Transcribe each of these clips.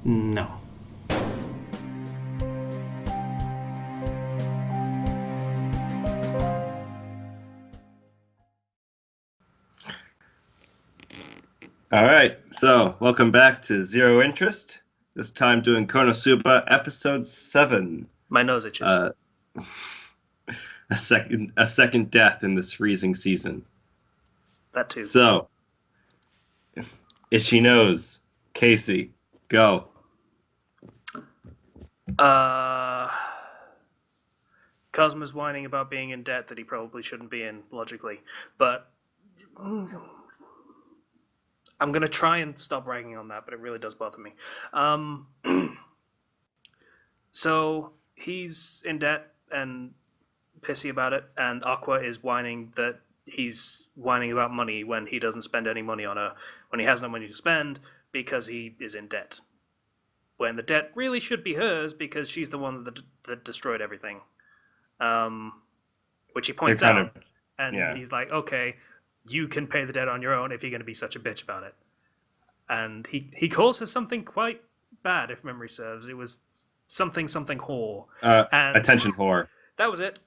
No. All right, so welcome back to Zero Interest. This time doing Konosuba episode 7. My nose itches. A second death in this freezing season. That too. So, Itchy Nose, Casey, go. Cosmo's whining about being in debt that he probably shouldn't be in, logically. But I'm going to try and stop ragging on that, but it really does bother me. So he's in debt and pissy about it, and Aqua is whining that he's whining about money when he doesn't spend any money on her, when he has no money to spend because he is in debt. When the debt really should be hers because she's the one that destroyed everything. Which he points out, and he's like, okay, you can pay the debt on your own if you're going to be such a bitch about it. And he calls her something quite bad, if memory serves. It was something whore. Attention whore. That was it.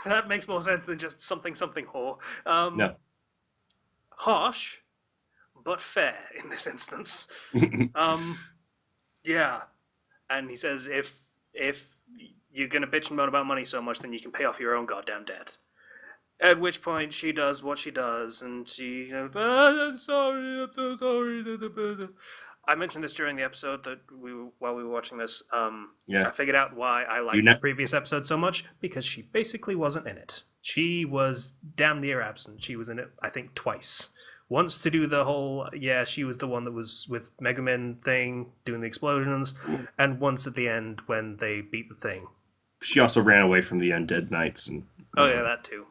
That makes more sense than just something whore. No. Harsh, but fair in this instance. Yeah. And he says, if you're going to bitch and moan about money so much, then you can pay off your own goddamn debt. At which point she does what she does, and she goes, I'm sorry, I'm so sorry. I mentioned this during the episode while we were watching this. I figured out why I liked the previous episode so much, because she basically wasn't in it. She was damn near absent. She was in it, I think, twice. Once to do the whole, she was the one that was with Megumin thing, doing the explosions, and once at the end when they beat the thing. She also ran away from the Undead Knights. Oh yeah, that too.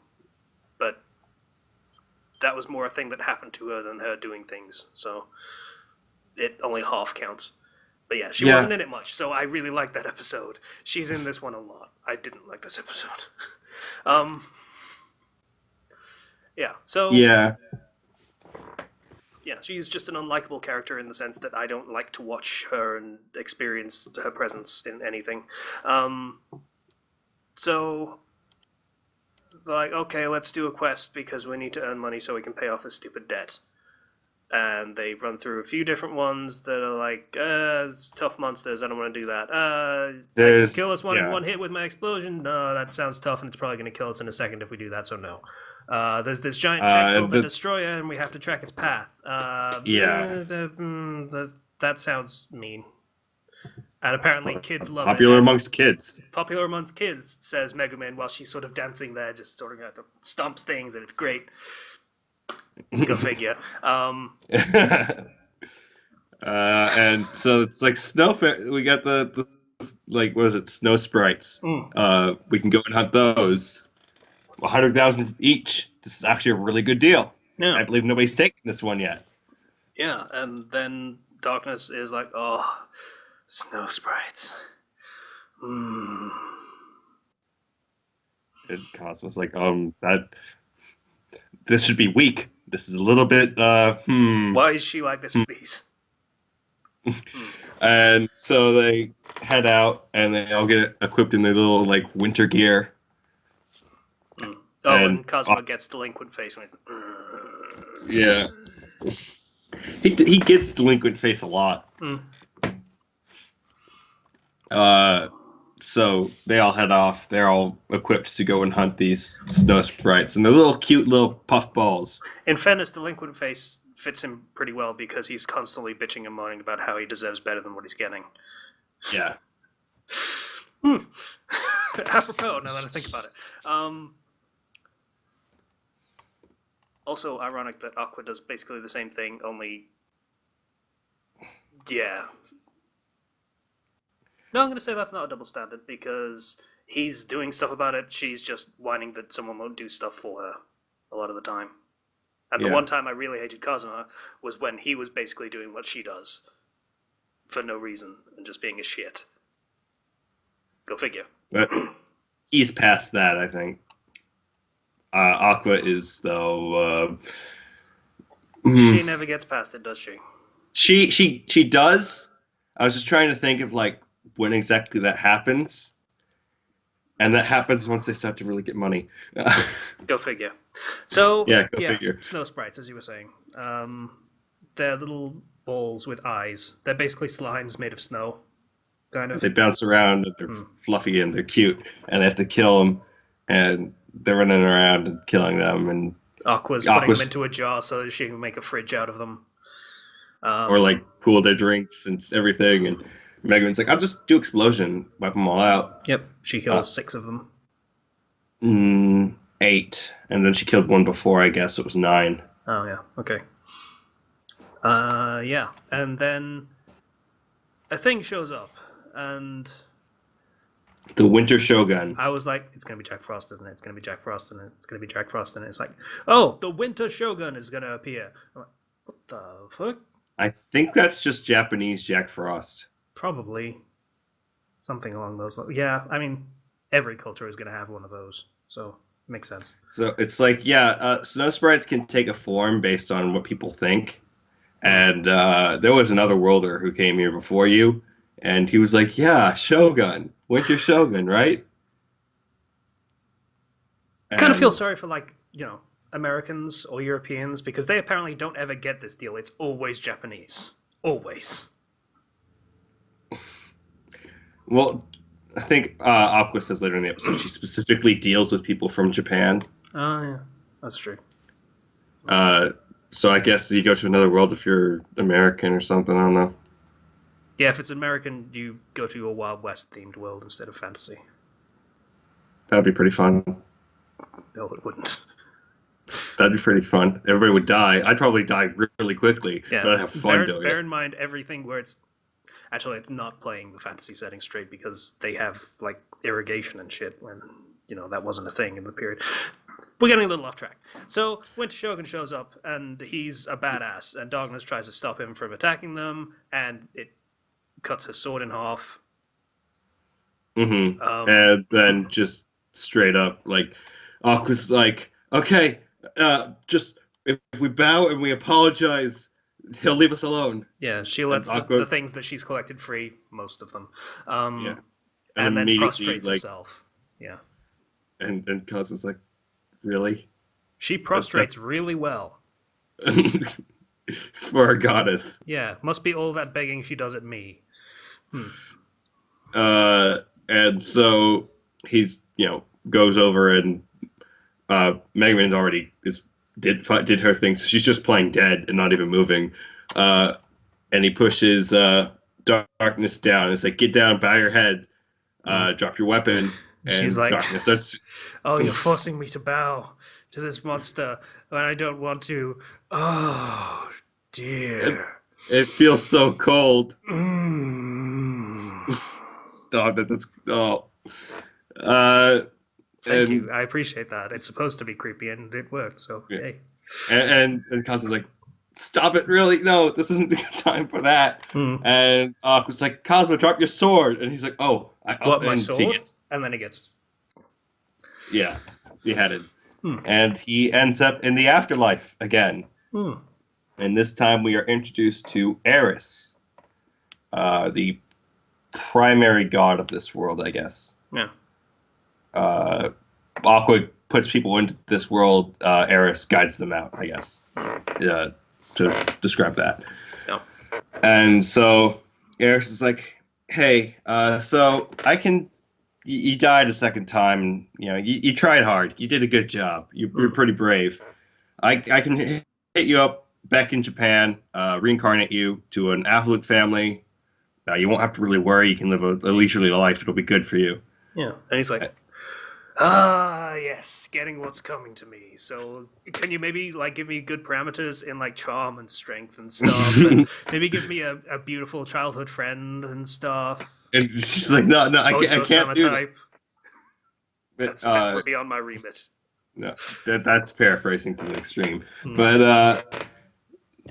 But that was more a thing that happened to her than her doing things, so it only half counts. But yeah, she wasn't in it much, so I really liked that episode. She's in this one a lot. I didn't like this episode. She's just an unlikable character in the sense that I don't like to watch her and experience her presence in anything. So, like, okay, let's do a quest because we need to earn money so we can pay off this stupid debt. And they run through a few different ones that are like, it's tough monsters, I don't want to do that. I can kill us in one hit with my explosion? No, that sounds tough and it's probably going to kill us in a second if we do that, so no. There's this giant tank called the Destroyer and we have to track its path. That sounds mean. And apparently kids love Popular it. Amongst kids. Popular amongst kids, says Megumin, while she's sort of dancing there, just sort of stomps things, and it's great. Go figure. And so it's like we got the like, what is it, snow sprites. We can go and hunt those. 100,000 each. This is actually a really good deal. Yeah. I believe nobody's taken this one yet. Yeah, and then Darkness is like, oh, snow sprites. And Cosmo's like, this should be weak. This is a little bit, Why is she like this with these? And so they head out, and they all get equipped in their little, like, winter gear. Oh, and Cosmo gets delinquent face. Yeah. He gets delinquent face a lot. So they all head off. They're all equipped to go and hunt these snow sprites, and they're cute little puff balls. In fairness, delinquent face fits him pretty well because he's constantly bitching and moaning about how he deserves better than what he's getting. Yeah. Apropos, now that I think about it. Also ironic that Aqua does basically the same thing, only... Yeah. No, I'm going to say that's not a double standard, because he's doing stuff about it, she's just whining that someone won't do stuff for her a lot of the time. And the one time I really hated Cosmo was when he was basically doing what she does. For no reason, and just being a shit. Go figure. But he's past that, I think. Aqua is, though... she never gets past it, does she? She does. I was just trying to think of like when exactly that happens, and that happens once they start to really get money. Go figure. So yeah, go figure. Snow sprites, as you were saying. They're little balls with eyes. They're basically slimes made of snow, kind of. They bounce around, and they're fluffy and they're cute, and they have to kill them, and they're running around and killing them, and Aqua's putting them into a jar so that she can make a fridge out of them. Or like cool their drinks and everything, and Megumin's like, I'll just do explosion, wipe them all out. Yep, she kills 6 of them. 8, and then she killed one before, I guess it was 9. Oh yeah, okay. Yeah, and then a thing shows up, and the Winter Shogun. I was like, it's gonna be Jack Frost, isn't it? It's gonna be Jack Frost, and it's gonna be Jack Frost, and it's like, oh, the Winter Shogun is gonna appear. I'm like, what the fuck? I think that's just Japanese Jack Frost. Probably something along those lines. Yeah, I mean, every culture is gonna have one of those, so it makes sense. So it's like, snow sprites can take a form based on what people think. And there was another worlder who came here before you, and he was like, yeah, Shogun, Winter Shogun, right? I kind of feel sorry for, like, Americans or Europeans, because they apparently don't ever get this deal. It's always Japanese. Always. Well, I think Aqua says later in the episode she specifically deals with people from Japan. Oh, yeah. That's true. So I guess you go to another world if you're American or something, I don't know. Yeah, if it's American, you go to a Wild West-themed world instead of fantasy. That'd be pretty fun. No, it wouldn't. That'd be pretty fun. Everybody would die. I'd probably die really quickly, yeah. but I'd have fun doing it. Bear in mind everything where it's... Actually, it's not playing the fantasy setting straight because they have, like, irrigation and shit when, that wasn't a thing in the period. We're getting a little off track. So, Winter Shogun shows up, and he's a badass, and Darkness tries to stop him from attacking them, and it cuts his sword in half. Mm-hmm. And then just straight up, like, Aqua's like, okay, just, if we bow and we apologize, he'll leave us alone. Yeah, she lets the things that she's collected free, most of them. And then prostrates herself. Yeah. And Kazu's like, really? She prostrates really well. For a goddess. Yeah, must be all that begging she does at me. And so he's, goes over and Megumin already did her thing, so she's just playing dead and not even moving. And he pushes Darkness down. It's like, get down, bow your head, drop your weapon. And she's like, Darkness starts... oh, you're forcing me to bow to this monster when I don't want to. Oh, dear. It feels so cold. Stop it. That's... Oh. Thank you. I appreciate that. It's supposed to be creepy, and it worked, so yeah. Hey. And Kazu's like, stop it, really? No, this isn't the time for that. And Aqua's like, Kazu, drop your sword. And he's like, oh. My sword? And then he gets... Yeah, beheaded. And he ends up in the afterlife again. And this time we are introduced to Eris, the primary god of this world, I guess. Yeah. Aqua puts people into this world. Eris guides them out, I guess, to describe that. No. And so Eris is like, hey, so I can... You died a second time. You tried hard. You did a good job. You're pretty brave. I can hit you up back in Japan, reincarnate you to an affluent family. You won't have to really worry. You can live a leisurely life. It'll be good for you. Yeah. And he's like, yes, getting what's coming to me. So can you maybe give me good parameters in charm and strength and stuff, and maybe give me a beautiful childhood friend and stuff. And she's like, no, I can't do that. That's never beyond my remit. No, that's paraphrasing to the extreme. But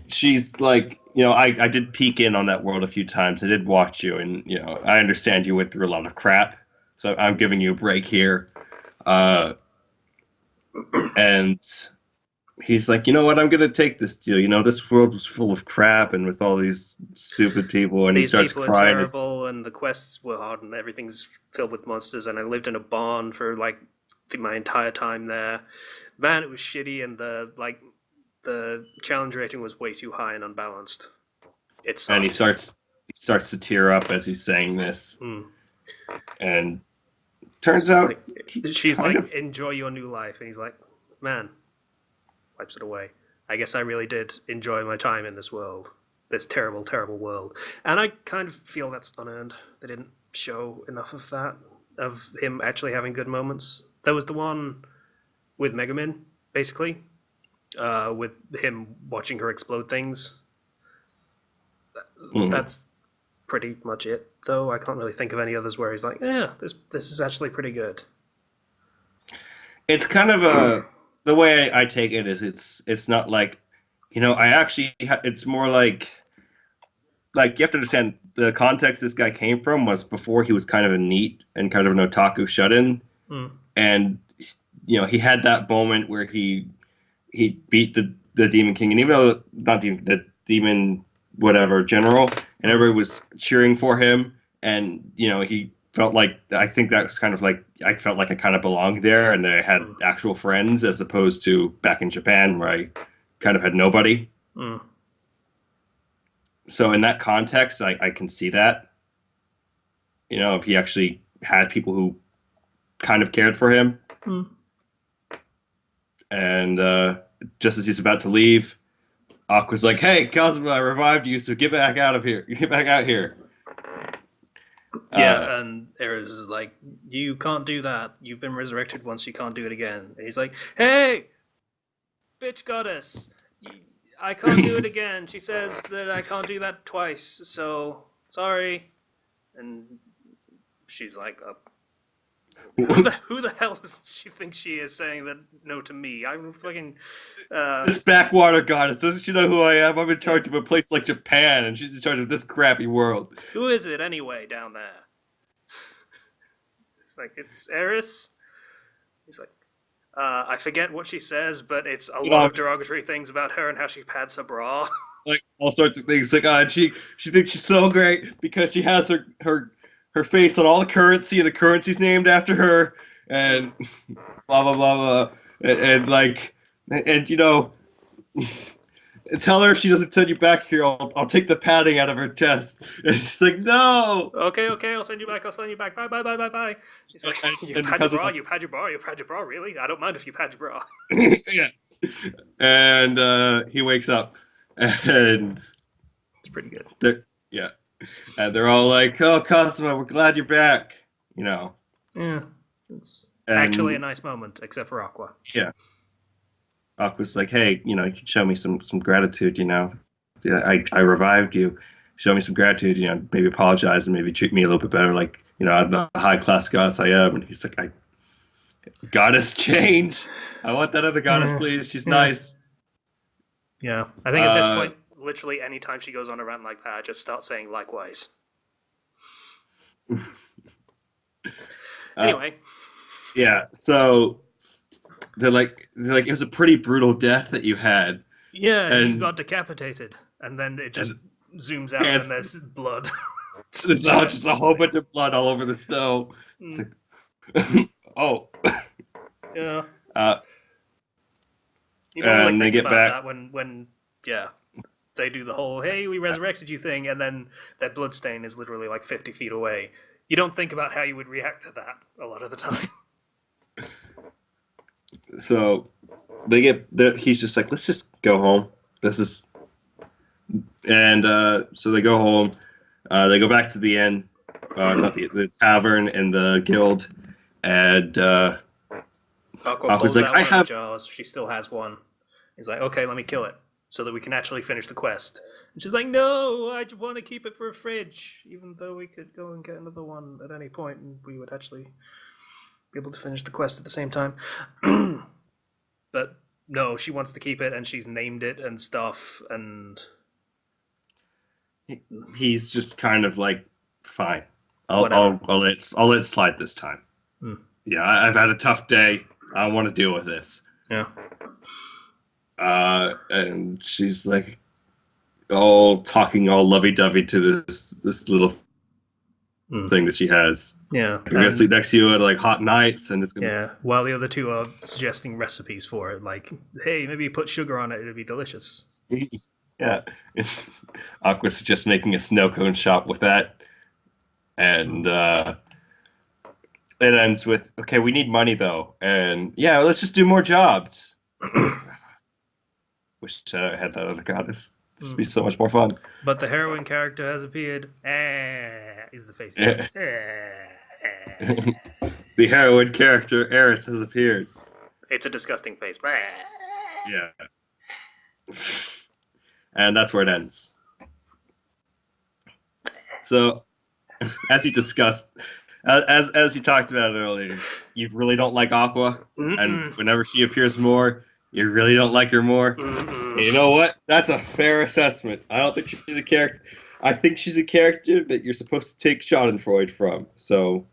she's like, I did peek in on that world a few times. I did watch you, and I understand you went through a lot of crap. So I'm giving you a break here. And he's like, you know what, I'm gonna take this deal. You know, this world was full of crap and with all these stupid people, and he These starts people are crying. terrible, and the quests were hard, and everything's filled with monsters. And I lived in a barn for like my entire time there. Man, it was shitty, and the challenge rating was way too high and unbalanced. It sucked. And he starts to tear up as he's saying this, and turns out she's like, enjoy your new life, and he's like, man, wipes it away. I guess I really did enjoy my time in this world, this terrible, terrible world, and I kind of feel that's unearned. They didn't show enough of that, of him actually having good moments. There was the one with Megumin, basically, with him watching her explode things. That's pretty much it, though. I can't really think of any others where he's like, yeah, this is actually pretty good. It's kind of the way I take it is it's not like, you know, it's more like you have to understand the context this guy came from was before he was kind of a NEET and kind of an otaku shut-in, and you know, he had that moment where he beat the Demon King, and even though the demon whatever general, and everybody was cheering for him, and you know, he felt like, I think that's kind of like, I felt like I kind of belonged there, and I had actual friends, as opposed to back in Japan where I kind of had nobody. So in that context, I can see that, you know, if he actually had people who kind of cared for him. And just as he's about to leave, Aqua's like, hey, Konosuba, I revived you, so get back out of here. Get back out here. Yeah, and Eris is like, you can't do that. You've been resurrected once, you can't do it again. And he's like, hey, bitch goddess, I can't do it again. She says that I can't do that twice, so sorry. And she's like, who the hell does she think she is saying that no to me? I'm fucking... This backwater goddess, doesn't she know who I am? I'm in charge of a place like Japan, and she's in charge of this crappy world. Who is it anyway down there? It's like, it's Eris? He's like, I forget what she says, but it's a lot of derogatory things about her and how she pads her bra. Like, all sorts of things. Like, and she thinks she's so great because she has her face on all the currency, and the currency's named after her, and blah blah blah blah, and you know, tell her if she doesn't send you back here, I'll take the padding out of her chest. And she's like, no. Okay, I'll send you back. Bye bye. She's like, you pad your bra, really? I don't mind if you pad your bra. Yeah. And he wakes up, and it's pretty good. Yeah. And they're all like, oh, Konosuba, we're glad you're back. You know. Yeah. It's actually a nice moment, except for Aqua. Yeah. Aqua's like, hey, you know, you should show me some gratitude, you know. Yeah, I revived you. Show me some gratitude, you know, maybe apologize and maybe treat me a little bit better, like, you know, the high-class goddess I am. And he's like, goddess change. I want that other goddess, please. She's nice. Yeah. I think at this point, literally any time she goes on a rant like that, I just start saying likewise. Anyway. Yeah, so they're like, it was a pretty brutal death that you had. Yeah, and you got decapitated, and then it just zooms out and there's blood. There's just a whole bunch of blood all over the snow. It's like, oh. Yeah. And they get back. That when they do the whole, hey, we resurrected you thing, and then that blood stain is literally like 50 feet away. You don't think about how you would react to that a lot of the time. So he's just like, let's just go home. So they go home. They go back to the inn, not the tavern and the guild, and Aqua's like, I have jars. She still has one. He's like, okay, let me kill it so that we can actually finish the quest. And she's like, no, I want to keep it for a fridge, even though we could go and get another one at any point, and we would actually be able to finish the quest at the same time. But no, she wants to keep it, and she's named it and stuff, and he's just kind of like, fine, I'll let it slide this time. Yeah, I've had a tough day. I want to deal with this. Yeah. And she's like all talking all lovey-dovey to this little thing that she has. Yeah. I'm gonna sleep next to you at like hot nights, and it's gonna. Yeah. While the other two are suggesting recipes for it, like, hey, maybe you put sugar on it; it'd be delicious. Yeah, Aqua's just making a snow cone shop with that, and it ends with, okay, we need money though, and yeah, let's just do more jobs. Wish I had that other goddess. This would be so much more fun. But the heroine character has appeared. Is the face. The heroine character, Eris, has appeared. It's a disgusting face. Yeah. And that's where it ends. So, as you discussed, as you talked about it earlier, you really don't like Aqua, and whenever she appears more, you really don't like her more. And you know what? That's a fair assessment. I don't think she's a character. I think she's a character that you're supposed to take Schadenfreude from. So,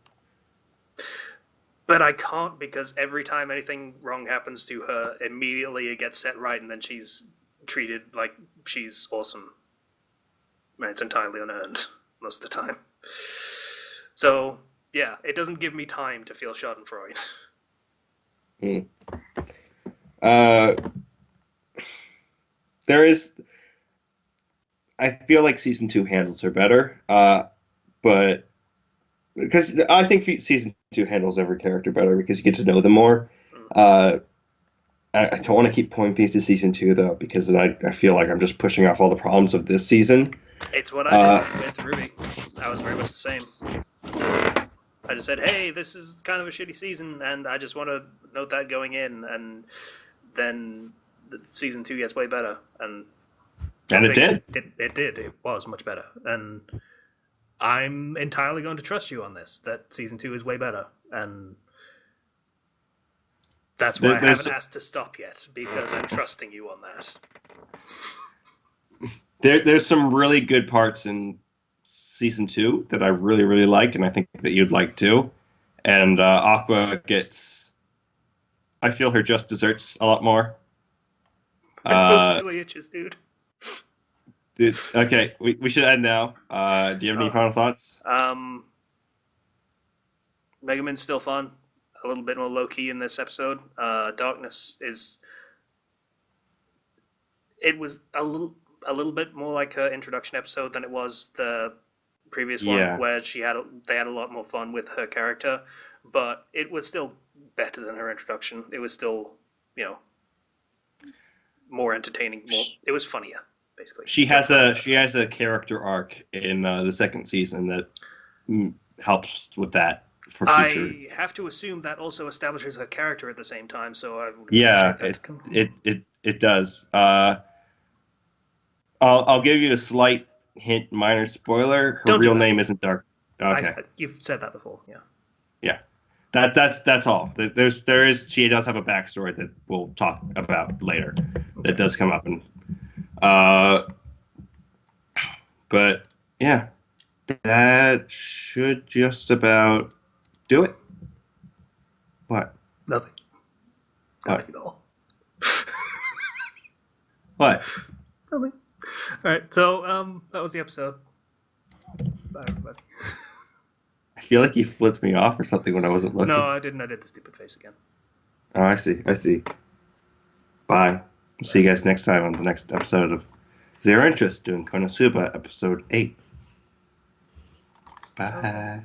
but I can't, because every time anything wrong happens to her, immediately it gets set right, and then she's treated like she's awesome. And it's entirely unearned most of the time. So, yeah, it doesn't give me time to feel Schadenfreude. There is. I feel like season 2 handles her better, but because I think season 2 handles every character better because you get to know them more. I don't want to keep pointing things to season 2 though, because then I feel like I'm just pushing off all the problems of this season. It's what I did with RWBY. I was very much the same. I just said, hey, this is kind of a shitty season, and I just want to note that going in, and then season 2 gets way better, and it did. It did. It was much better, and I'm entirely going to trust you on this. That season 2 is way better, and that's why I haven't asked to stop yet, because I'm trusting you on that. There's some really good parts in season 2 that I really, really like, and I think that you'd like too. And Aqua gets, I feel her just desserts a lot more. Those really itches, dude. Dude, okay, we should end now. Do you have any final thoughts? Megaman's still fun. A little bit more low key in this episode. Darkness is. It was a little bit more like her introduction episode than it was the previous one, where they had a lot more fun with her character, but it was still better than her introduction. It was still, more entertaining. It was funnier, basically. She has a character arc in the second season that helps with that for future. I have to assume that also establishes her character at the same time. So I would it does. I'll give you a slight hint, minor spoiler. Her real name isn't Dark. Okay, you've said that before. Yeah. Yeah. That's all. She does have a backstory that we'll talk about later. That does come up, and but yeah, that should just about do it. What? Nothing. Nothing at all. What? Nothing. All right. So that was the episode. Bye, everybody. I feel like you flipped me off or something when I wasn't looking. No, I didn't. I did the stupid face again. Oh, I see. Bye. See you guys next time on the next episode of Zero Interest, doing Konosuba episode 8. Bye.